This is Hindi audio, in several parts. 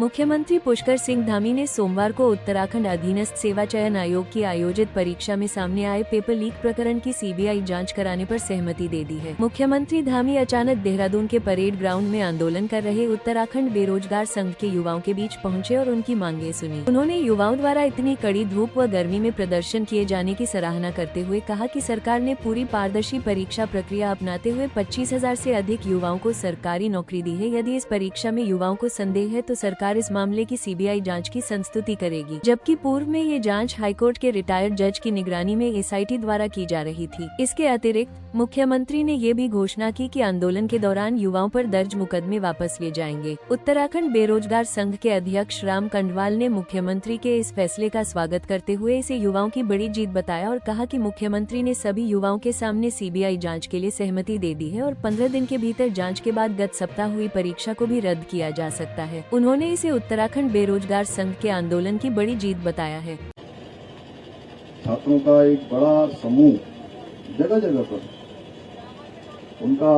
मुख्यमंत्री पुष्कर सिंह धामी ने सोमवार को उत्तराखंड अधीनस्थ सेवा चयन आयोग की आयोजित परीक्षा में सामने आए पेपर लीक प्रकरण की सीबीआई जांच कराने पर सहमति दे दी है। मुख्यमंत्री धामी अचानक देहरादून के परेड ग्राउंड में आंदोलन कर रहे उत्तराखंड बेरोजगार संघ के युवाओं के बीच पहुंचे और उनकी मांगे सुनी। उन्होंने युवाओं द्वारा इतनी कड़ी धूप व गर्मी में प्रदर्शन किए जाने की सराहना करते हुए कहा कि सरकार ने पूरी पारदर्शी परीक्षा प्रक्रिया अपनाते हुए 25,000 से अधिक युवाओं को सरकारी नौकरी दी है। यदि इस परीक्षा में युवाओं को संदेह है तो सरकार इस मामले की सीबीआई जांच की संस्तुति करेगी, जबकि पूर्व में ये जांच हाईकोर्ट के रिटायर्ड जज की निगरानी में एसआईटी द्वारा की जा रही थी। इसके अतिरिक्त मुख्यमंत्री ने ये भी घोषणा की कि आंदोलन के दौरान युवाओं पर दर्ज मुकदमे वापस लिए जाएंगे। उत्तराखंड बेरोजगार संघ के अध्यक्ष राम कंडवाल ने मुख्यमंत्री के इस फैसले का स्वागत करते हुए इसे युवाओं की बड़ी जीत बताया और कहा कि मुख्यमंत्री ने सभी युवाओं के सामने सीबीआई जांच के लिए सहमति दे दी है और 15 दिन के भीतर जांच के बाद गत सप्ताह हुई परीक्षा को भी रद्द किया जा सकता है। उन्होंने इसे उत्तराखंड बेरोजगार संघ के आंदोलन की बड़ी जीत बताया है। छात्रों का एक बड़ा समूह जगह जगह पर, उनका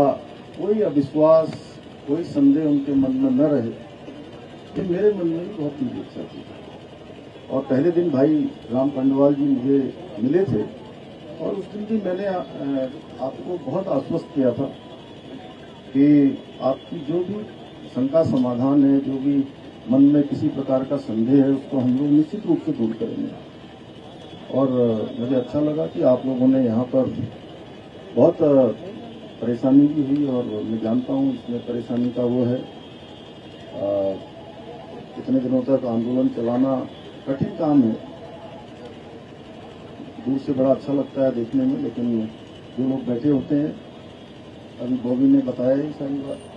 कोई अविश्वास, कोई संदेह उनके मन में न रहे, ये मेरे मन में भी बहुत ही इच्छा थी। और पहले दिन भाई राम कंडवाल जी मुझे मिले थे और उस दिन भी मैंने आपको बहुत आश्वस्त किया था कि आपकी जो भी शंका समाधान है, जो भी मन में किसी प्रकार का संदेह है, उसको हम लोग निश्चित रूप से दूर करेंगे। और मुझे अच्छा लगा कि आप लोगों ने यहाँ पर बहुत परेशानी भी हुई और मैं जानता हूँ इसमें परेशानी का वो है, इतने दिनों तक आंदोलन चलाना कठिन काम है। दूर से बड़ा अच्छा लगता है देखने में, लेकिन जो लोग बैठे होते हैं, अभी बॉबी ने बताया ही सारी बात,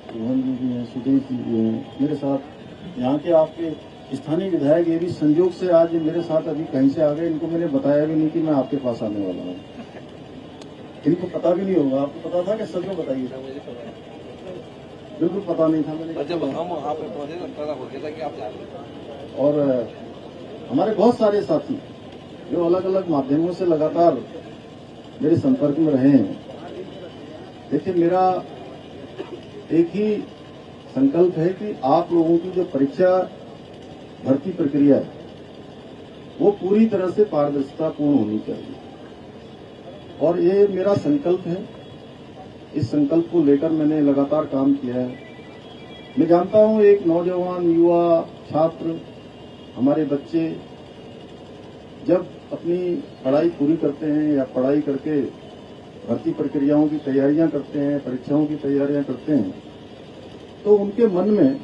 रोहन जी भी हैं, सुदेश जी भी हैं, मेरे साथ यहाँ के आपके स्थानीय विधायक, ये भी संयोग से आज मेरे साथ अभी कहीं से आ गए। इनको मैंने बताया भी नहीं कि मैं आपके पास आने वाला हूँ, इनको पता भी नहीं होगा। आपको पता था कि सच में बताइए? बिल्कुल पता नहीं था। मैंने जब हम आप पता हो गया था कि आप जा रहे हैं। और हमारे बहुत सारे साथी जो अलग अलग माध्यमों से लगातार मेरे संपर्क में रहे हैं। देखिए, मेरा एक ही संकल्प है कि आप लोगों की जो परीक्षा भर्ती प्रक्रिया है वो पूरी तरह से पारदर्शितापूर्ण होनी चाहिए और ये मेरा संकल्प है। इस संकल्प को लेकर मैंने लगातार काम किया है। मैं जानता हूं एक नौजवान, युवा, छात्र, हमारे बच्चे जब अपनी पढ़ाई पूरी करते हैं या पढ़ाई करके भर्ती प्रक्रियाओं की तैयारियां करते हैं, परीक्षाओं की तैयारियां करते हैं, तो उनके मन में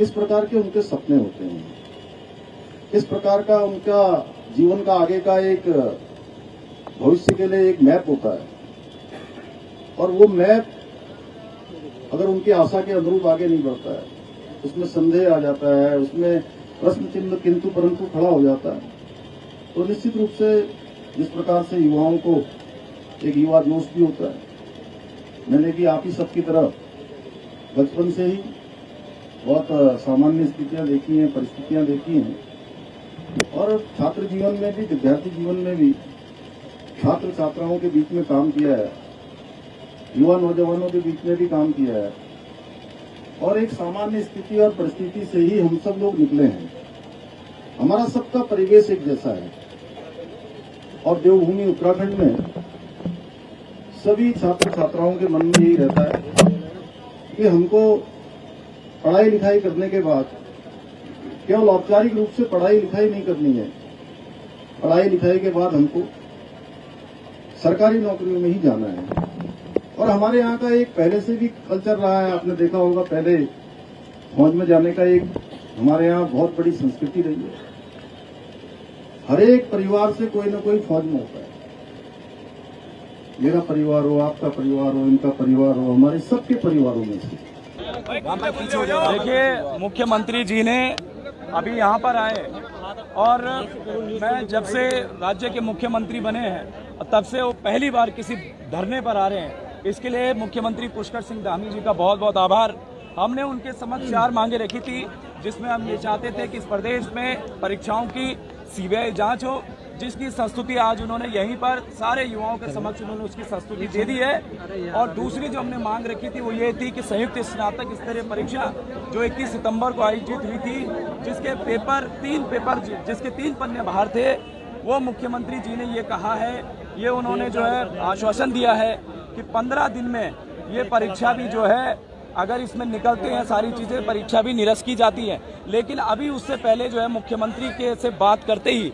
इस प्रकार के उनके सपने होते हैं, इस प्रकार का उनका जीवन का आगे का एक भविष्य के लिए एक मैप होता है। और वो मैप अगर उनकी आशा के अनुरूप आगे नहीं बढ़ता है, उसमें संदेह आ जाता है, उसमें प्रश्न चिन्ह किंतु परंतु खड़ा हो जाता है, तो निश्चित रूप से जिस प्रकार से युवाओं को एक युवा जोश भी होता है, मैंने भी आप ही सबकी तरह बचपन से ही बहुत सामान्य स्थितियां देखी हैं, परिस्थितियां देखी हैं और छात्र जीवन में भी, विद्यार्थी जीवन में भी छात्र छात्राओं के बीच में काम किया है, युवा नौजवानों के बीच में भी काम किया है और एक सामान्य स्थिति और परिस्थिति से ही हम सब लोग निकले हैं। हमारा सबका परिवेश एक जैसा है और देवभूमि उत्तराखंड में सभी छात्र छात्राओं के मन में यही रहता है कि हमको पढ़ाई लिखाई करने के बाद केवल औपचारिक रूप से पढ़ाई लिखाई नहीं करनी है। पढ़ाई लिखाई के बाद हमको सरकारी नौकरियों में ही जाना है। और हमारे यहाँ का एक पहले से भी कल्चर रहा है, आपने देखा होगा, पहले फौज में जाने का एक हमारे यहाँ बहुत बड़ी संस्कृति रही है। हर एक परिवार से कोई न कोई फौज में होता है। मेरा परिवार हो, आपका परिवार हो, इनका परिवार हो, हमारे सबके परिवारों में से। देखिए, मुख्यमंत्री जी ने अभी यहाँ पर आए और मैं जब से राज्य के मुख्यमंत्री बने हैं तब से वो पहली बार किसी धरने पर आ रहे हैं। इसके लिए मुख्यमंत्री पुष्कर सिंह धामी जी का बहुत बहुत आभार। हमने उनके समक्ष 4 मांगे रखी थी, जिसमें हम ये चाहते थे कि इस प्रदेश में परीक्षाओं की सीबीआई जांच हो, जिसकी संस्तुति आज उन्होंने यहीं पर सारे युवाओं के समक्ष उन्होंने उसकी संस्तुति दे दी है। और दूसरी जो हमने मांग रखी थी वो ये थी कि संयुक्त स्नातक स्तरीय परीक्षा जो 21 सितंबर को आयोजित हुई थी, जिसके जिसके 3 पन्ने बाहर थे, वो मुख्यमंत्री जी ने ये कहा है, ये उन्होंने जो है आश्वासन दिया है कि 15 दिन में ये परीक्षा भी जो है, अगर इसमें निकलते हैं सारी चीज़ें, परीक्षा भी निरस्त की जाती है। लेकिन अभी उससे पहले जो है मुख्यमंत्री के से बात करते ही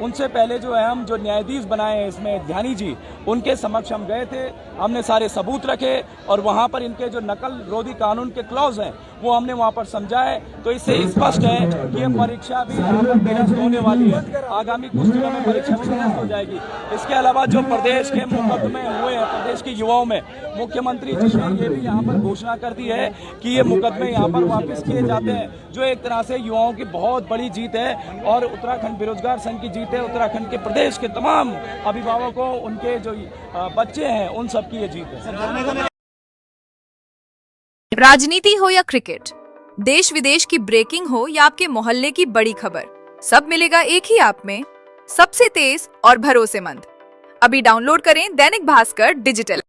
उनसे पहले जो है हम जो न्यायाधीश बनाए हैं इसमें ध्यानी जी, उनके समक्ष हम गए थे, हमने सारे सबूत रखे और वहाँ पर इनके जो नकल रोधी कानून के क्लॉज हैं वो हमने वहाँ पर समझाए। तो इससे स्पष्ट है कि ये परीक्षा भी यहाँ पर निरस्त होने वाली है, आगामी कुछ दिनों में परीक्षा भी निरस्त हो जाएगी। इसके अलावा जो प्रदेश के मुकदमे हुए हैं प्रदेश के युवाओं में, मुख्यमंत्री जी ने ये भी यहाँ पर घोषणा कर दी है कि ये मुकदमे यहाँ पर वापस किए जाते हैं, जो एक तरह से युवाओं की बहुत बड़ी जीत है और उत्तराखंड बेरोजगार संघ की जीत है। उत्तराखंड के प्रदेश के तमाम अभिभावकों, उनके जो बच्चे हैं, उन सब की ये जीत है। राजनीति हो या क्रिकेट, देश विदेश की ब्रेकिंग हो या आपके मोहल्ले की बड़ी खबर, सब मिलेगा एक ही ऐप में, सबसे तेज और भरोसेमंद। अभी डाउनलोड करें दैनिक भास्कर डिजिटल।